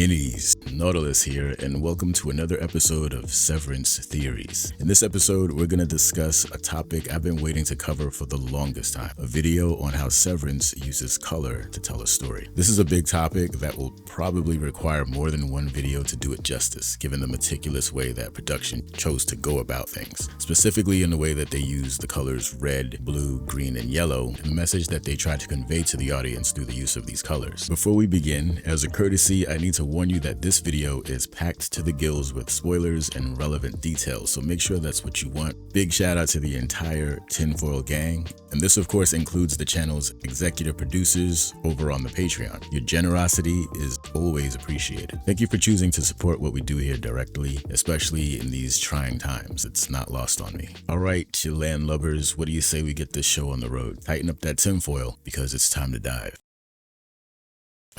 Innies, Nautilus here, and welcome to another episode of Severance Theories. In this episode, we're going to discuss a topic I've been waiting to cover for the longest time, a video on how Severance uses color to tell a story. This is a big topic that will probably require more than one video to do it justice, given the meticulous way that production chose to go about things, specifically in the way that they use the colors red, blue, green, and yellow, and the message that they try to convey to the audience through the use of these colors. Before we begin, as a courtesy, I need to warn you that this video is packed to the gills with spoilers and relevant details, so make sure that's what you want. Big shout out to the entire tinfoil gang, and this of course includes the channel's executive producers over on the Patreon. Your generosity is always appreciated. Thank you for choosing to support what we do here directly, especially in these trying times. It's not lost on me. Alright, you landlubbers, what do you say we get this show on the road? Tighten up that tinfoil, because it's time to dive.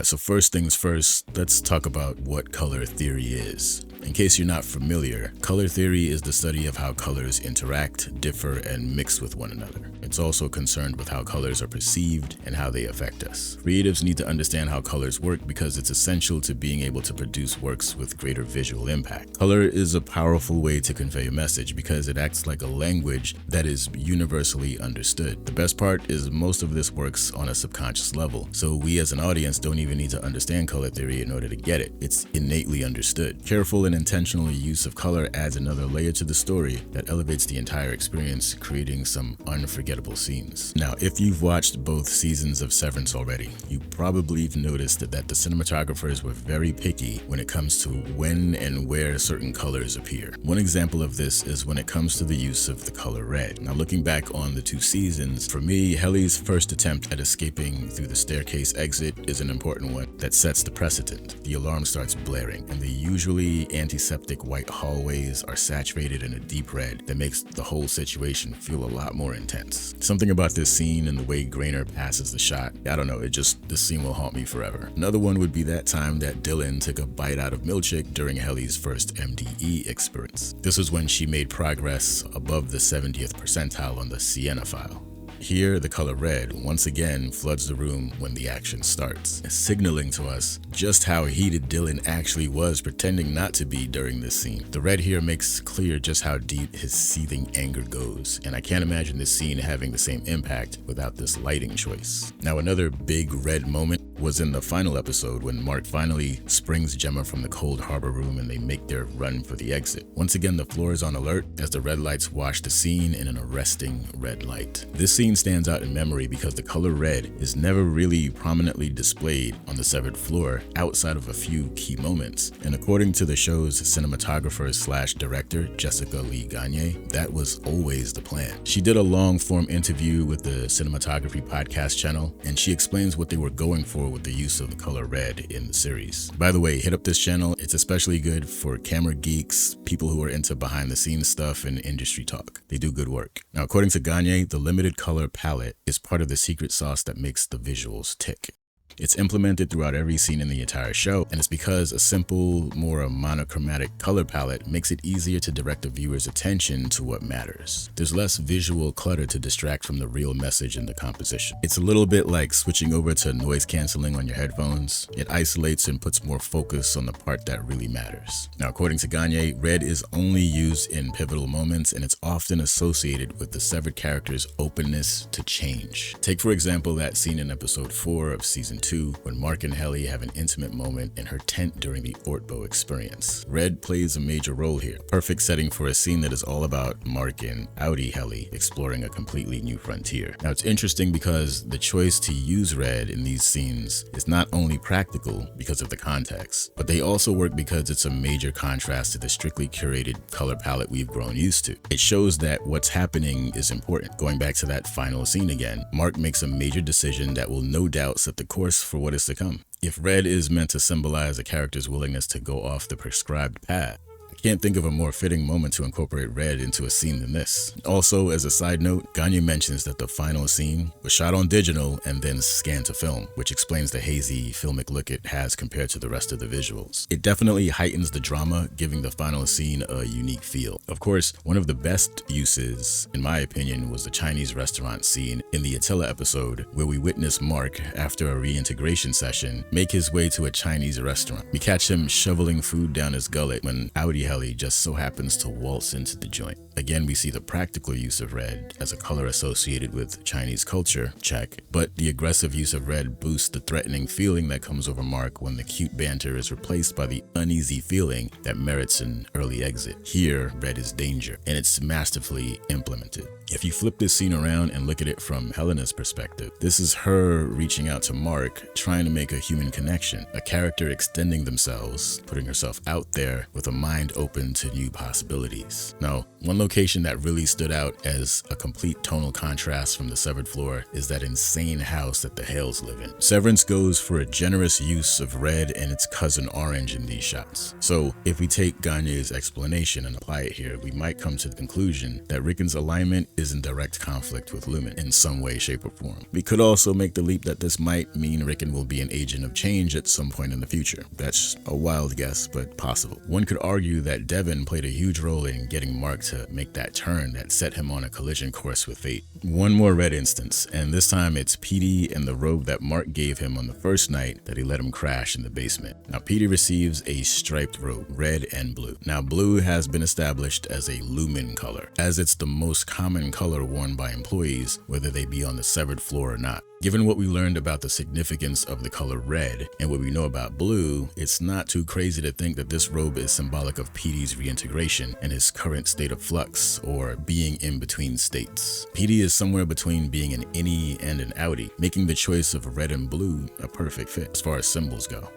So first things first, let's talk about what color theory is. In case you're not familiar, color theory is the study of how colors interact, differ, and mix with one another. It's also concerned with how colors are perceived and how they affect us. Creatives need to understand how colors work because it's essential to being able to produce works with greater visual impact. Color is a powerful way to convey a message because it acts like a language that is universally understood. The best part is most of this works on a subconscious level, so we as an audience don't even need to understand color theory in order to get it. It's innately understood. Careful and intentional use of color adds another layer to the story that elevates the entire experience, creating some unforgettable scenes. Now, if you've watched both seasons of Severance already, you probably have noticed that the cinematographers were very picky when it comes to when and where certain colors appear. One example of this is when it comes to the use of the color red. Now, looking back on the two seasons, for me, Helly's first attempt at escaping through the staircase exit is an important one that sets the precedent. The alarm starts blaring, and the usually antiseptic white hallways are saturated in a deep red that makes the whole situation feel a lot more intense. Something about this scene and the way Grainer passes the shot, I don't know, this scene will haunt me forever. Another one would be that time that Dylan took a bite out of Milchick during Helly's first MDE experience. This was when she made progress above the 70th percentile on the Sienna file. Here, the color red once again floods the room when the action starts, signaling to us just how heated Dylan actually was pretending not to be during this scene. The red here makes clear just how deep his seething anger goes, and I can't imagine this scene having the same impact without this lighting choice. Now, another big red moment was in the final episode when Mark finally springs Gemma from the cold harbor room and they make their run for the exit. Once again, the floor is on alert as the red lights wash the scene in an arresting red light. This scene stands out in memory because the color red is never really prominently displayed on the severed floor outside of a few key moments. And according to the show's cinematographer/director, Jessica Lee Gagne, that was always the plan. She did a long-form interview with the Cinematography podcast channel, and she explains what they were going for with the use of the color red in the series. By the way, hit up this channel. It's especially good for camera geeks, people who are into behind-the-scenes stuff and industry talk. They do good work. Now, according to Gagne, the limited color palette is part of the secret sauce that makes the visuals tick. It's implemented throughout every scene in the entire show, and it's because a simple, more monochromatic color palette makes it easier to direct the viewer's attention to what matters. There's less visual clutter to distract from the real message in the composition. It's a little bit like switching over to noise canceling on your headphones. It isolates and puts more focus on the part that really matters. Now, according to Gagne, red is only used in pivotal moments, and it's often associated with the severed character's openness to change. Take, for example, that scene in episode 4 of season 2 when Mark and Helly have an intimate moment in her tent during the Ortbo experience. Red plays a major role here. Perfect setting for a scene that is all about Mark and Audi Helly exploring a completely new frontier. Now, it's interesting because the choice to use red in these scenes is not only practical because of the context, but they also work because it's a major contrast to the strictly curated color palette we've grown used to. It shows that what's happening is important. Going back to that final scene again, Mark makes a major decision that will no doubt set the course for what is to come. If red is meant to symbolize a character's willingness to go off the prescribed path, I Can't think of a more fitting moment to incorporate red into a scene than this. Also, as a side note, Ganya mentions that the final scene was shot on digital and then scanned to film, which explains the hazy, filmic look it has compared to the rest of the visuals. It definitely heightens the drama, giving the final scene a unique feel. Of course, one of the best uses, in my opinion, was the Chinese restaurant scene in the Attila episode, where we witness Mark, after a reintegration session, make his way to a Chinese restaurant. We catch him shoveling food down his gullet when Audi Heli just so happens to waltz into the joint. Again, we see the practical use of red as a color associated with Chinese culture, check, but the aggressive use of red boosts the threatening feeling that comes over Mark when the cute banter is replaced by the uneasy feeling that merits an early exit. Here, red is danger, and it's masterfully implemented. If you flip this scene around and look at it from Helena's perspective, this is her reaching out to Mark, trying to make a human connection, a character extending themselves, putting herself out there with a mind open to new possibilities. Now, one location that really stood out as a complete tonal contrast from the Severed Floor is that insane house that the Hales live in. Severance goes for a generous use of red and its cousin orange in these shots. So if we take Ganye's explanation and apply it here, we might come to the conclusion that Ricken's alignment is in direct conflict with Lumen in some way, shape, or form. We could also make the leap that this might mean Ricken will be an agent of change at some point in the future. That's a wild guess, but possible. One could argue that Devon played a huge role in getting Mark to make that turn that set him on a collision course with fate. One more red instance, and this time it's Petey and the robe that Mark gave him on the first night that he let him crash in the basement. Now Petey receives a striped robe, red and blue. Now blue has been established as a Lumen color, as it's the most common color worn by employees, whether they be on the Severed Floor or not. Given what we learned about the significance of the color red and what we know about blue, it's not too crazy to think that this robe is symbolic of Petey's reintegration and his current state of flux, or being in between states. Petey is somewhere between being an innie and an outie, making the choice of red and blue a perfect fit as far as symbols go.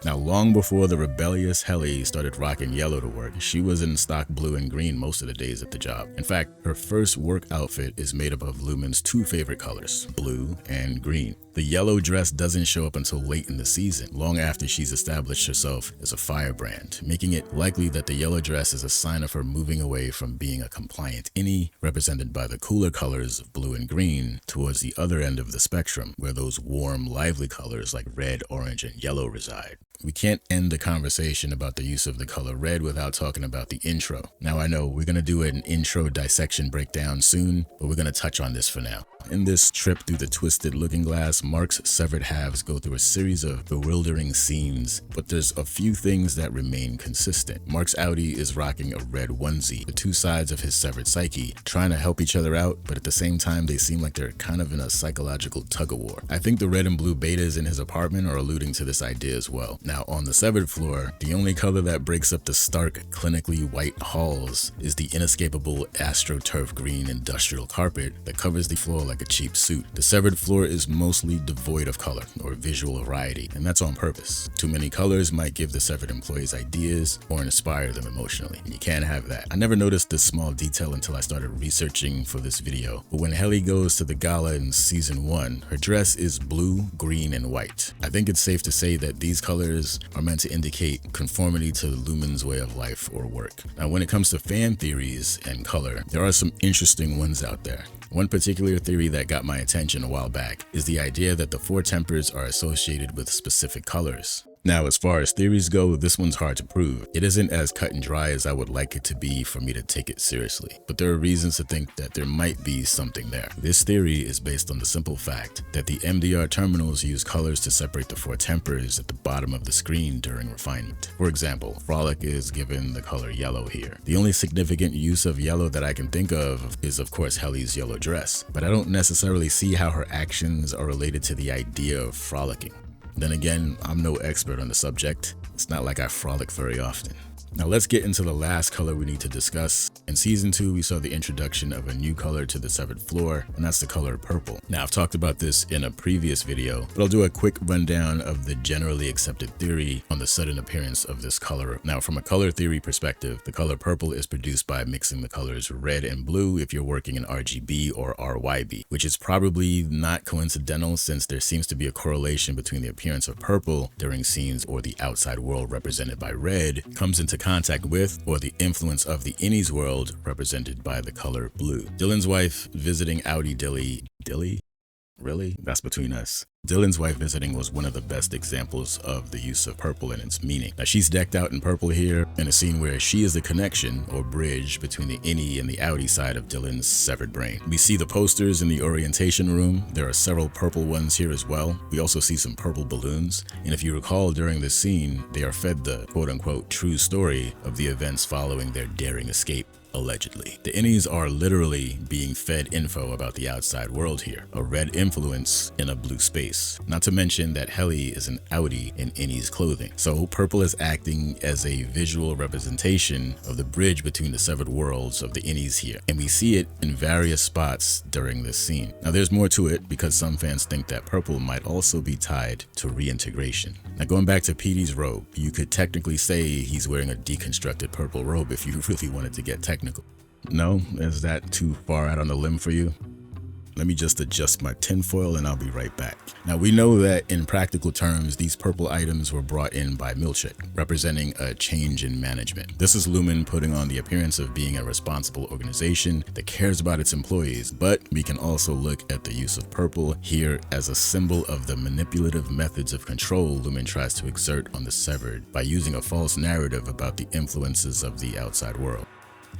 Now, long before the rebellious Heli started rocking yellow to work, she was in stock blue and green most of the days at the job. In fact, her first work outfit is made up of Lumen's two favorite colors, blue and green. The yellow dress doesn't show up until late in the season, long after she's established herself as a firebrand, making it likely that the yellow dress is a sign of her moving away from being a compliant innie, represented by the cooler colors of blue and green, towards the other end of the spectrum, where those warm, lively colors like red, orange, and yellow reside. We can't end the conversation about the use of the color red without talking about the intro. Now, I know we're going to do an intro dissection breakdown soon, but we're going to touch on this for now. In this trip through the twisted looking glass, Mark's severed halves go through a series of bewildering scenes, but there's a few things that remain consistent. Mark's Audi is rocking a red onesie, the two sides of his severed psyche, trying to help each other out, but at the same time they seem like they're kind of in a psychological tug-of-war. I think the red and blue betas in his apartment are alluding to this idea as well. Now, on the Severed Floor, the only color that breaks up the stark, clinically white halls is the inescapable astroturf green industrial carpet that covers the floor like a cheap suit. The Severed Floor is mostly devoid of color or visual variety, and that's on purpose. Too many colors might give the Severed employees ideas or inspire them emotionally, and you can't have that. I never noticed this small detail until I started researching for this video, but when Heli goes to the gala in season 1, her dress is blue, green, and white. I think it's safe to say that these colors are meant to indicate conformity to Lumen's way of life or work. Now, when it comes to fan theories and color, there are some interesting ones out there. One particular theory that got my attention a while back is the idea that the four tempers are associated with specific colors. Now, as far as theories go, this one's hard to prove. It isn't as cut and dry as I would like it to be for me to take it seriously, but there are reasons to think that there might be something there. This theory is based on the simple fact that the MDR terminals use colors to separate the four tempers at the bottom of the screen during refinement. For example, Frolic is given the color yellow here. The only significant use of yellow that I can think of is, of course, Heli's yellow dress, but I don't necessarily see how her actions are related to the idea of frolicking. Then again, I'm no expert on the subject. It's not like I frolic very often. Now let's get into the last color we need to discuss, In season 2, we saw the introduction of a new color to the severed floor, and that's the color purple. Now, I've talked about this in a previous video, but I'll do a quick rundown of the generally accepted theory on the sudden appearance of this color. Now, from a color theory perspective, the color purple is produced by mixing the colors red and blue if you're working in RGB or RYB, which is probably not coincidental since there seems to be a correlation between the appearance of purple during scenes or the outside world represented by red comes into contact with, or the influence of the innie's world represented by the color blue. Dylan's wife visiting Audi Dilly? Really? That's between us. Dylan's wife visiting was one of the best examples of the use of purple and its meaning. Now, she's decked out in purple here in a scene where she is the connection or bridge between the innie and the outie side of Dylan's severed brain. We see the posters in the orientation room. There are several purple ones here as well. We also see some purple balloons. And if you recall, during this scene, they are fed the quote-unquote true story of the events following their daring escape. Allegedly. The innies are literally being fed info about the outside world here, a red influence in a blue space. Not to mention that Helly is an outie in innie's clothing. So purple is acting as a visual representation of the bridge between the severed worlds of the innies here. And we see it in various spots during this scene. Now there's more to it because some fans think that purple might also be tied to reintegration. Now going back to Petey's robe, you could technically say he's wearing a deconstructed purple robe if you really wanted to get technical. No? Is that too far out on the limb for you? Let me just adjust my tinfoil and I'll be right back. Now we know that in practical terms, these purple items were brought in by Milchik, representing a change in management. This is Lumen putting on the appearance of being a responsible organization that cares about its employees, but we can also look at the use of purple here as a symbol of the manipulative methods of control Lumen tries to exert on the severed by using a false narrative about the influences of the outside world.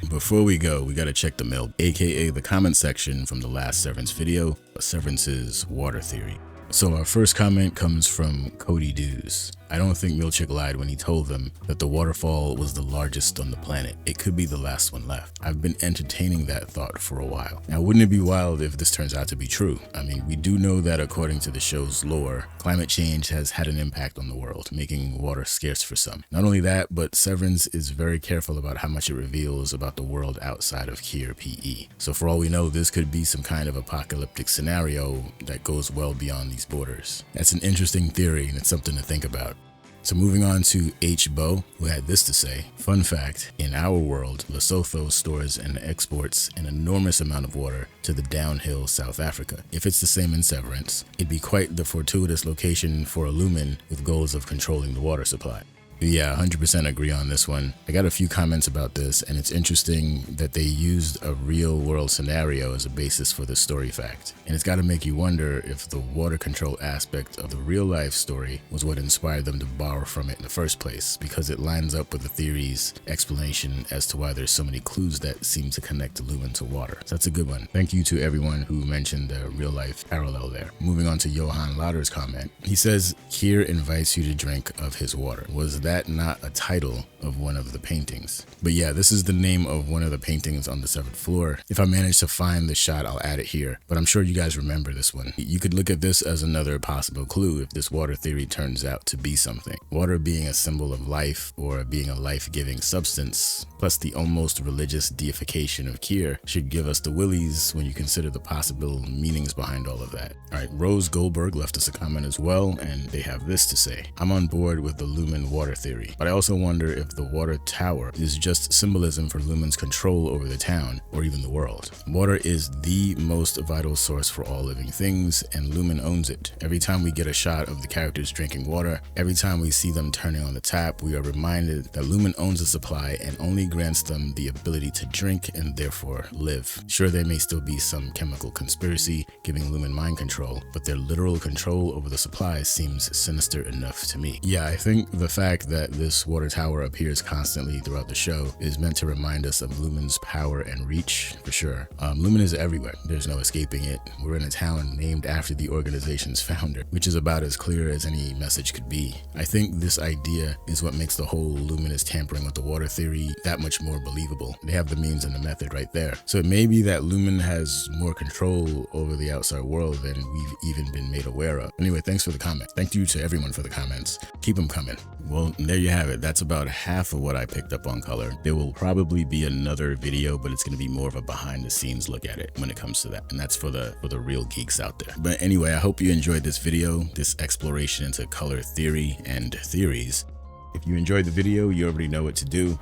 Before we go, we gotta check the mail, aka the comment section from the last Severance video, Severance's water theory. So our first comment comes from Cody Dews. I don't think Milchik lied when he told them that the waterfall was the largest on the planet. It could be the last one left. I've been entertaining that thought for a while. Now, wouldn't it be wild if this turns out to be true? I mean, we do know that according to the show's lore, climate change has had an impact on the world, making water scarce for some. Not only that, but Severance is very careful about how much it reveals about the world outside of Kier PE. So for all we know, this could be some kind of apocalyptic scenario that goes well beyond these borders. That's an interesting theory and it's something to think about. So moving on to H. Bo, who had this to say. Fun fact, in our world, Lesotho stores and exports an enormous amount of water to the downhill South Africa. If it's the same in Severance, it'd be quite the fortuitous location for a Lumen with goals of controlling the water supply. Yeah, 100% agree on this one. I got a few comments about this, and it's interesting that they used a real world scenario as a basis for the story fact. And it's got to make you wonder if the water control aspect of the real life story was what inspired them to borrow from it in the first place, because it lines up with the theory's explanation as to why there's so many clues that seem to connect Lumen to water. So that's a good one. Thank you to everyone who mentioned the real life parallel there. Moving on to Johan Lauder's comment. He says, Kier invites you to drink of his water. Was that not a title of one of the paintings? But yeah, this is the name of one of the paintings on the severed floor. If I manage to find the shot, I'll add it here, but I'm sure you guys remember this one. You could look at this as another possible clue if this water theory turns out to be something. Water being a symbol of life or being a life-giving substance, plus the almost religious deification of Kier should give us the willies when you consider the possible meanings behind all of that. Alright, Rose Goldberg left us a comment as well, and they have this to say. I'm on board with the Lumen water theory, but I also wonder if the water tower is just symbolism for Lumen's control over the town or even the world. Water is the most vital source for all living things, and Lumen owns it. Every time we get a shot of the characters drinking water, every time we see them turning on the tap, we are reminded that Lumen owns the supply and only grants them the ability to drink and therefore live. Sure, there may still be some chemical conspiracy giving Lumen mind control, but their literal control over the supply seems sinister enough to me. Yeah, I think the fact that this water tower appears constantly throughout the show is meant to remind us of Lumen's power and reach, for sure. Lumen is everywhere. There's no escaping it. We're in a town named after the organization's founder, which is about as clear as any message could be. I think this idea is what makes the whole luminous tampering with the water theory that much more believable. They have the means and the method right there. So it may be that Lumen has more control over the outside world than we've even been made aware of. Anyway, thanks for the comment. Thank you to everyone for the comments. Keep them coming. Well, Well, there you have it. That's about half of what I picked up on color. There will probably be another video, but it's going to be more of a behind the scenes look at it when it comes to that. And that's for the real geeks out there. But anyway, I hope you enjoyed this video, this exploration into color theory and theories. If you enjoyed the video, you already know what to do.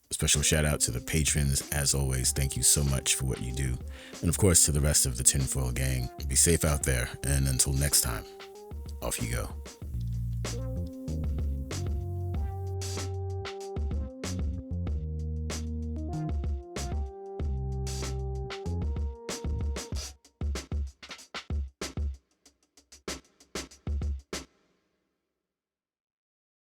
A special shout out to the patrons. As always, thank you so much for what you do. And of course, to the rest of the tinfoil gang, be safe out there. And until next time, off you go.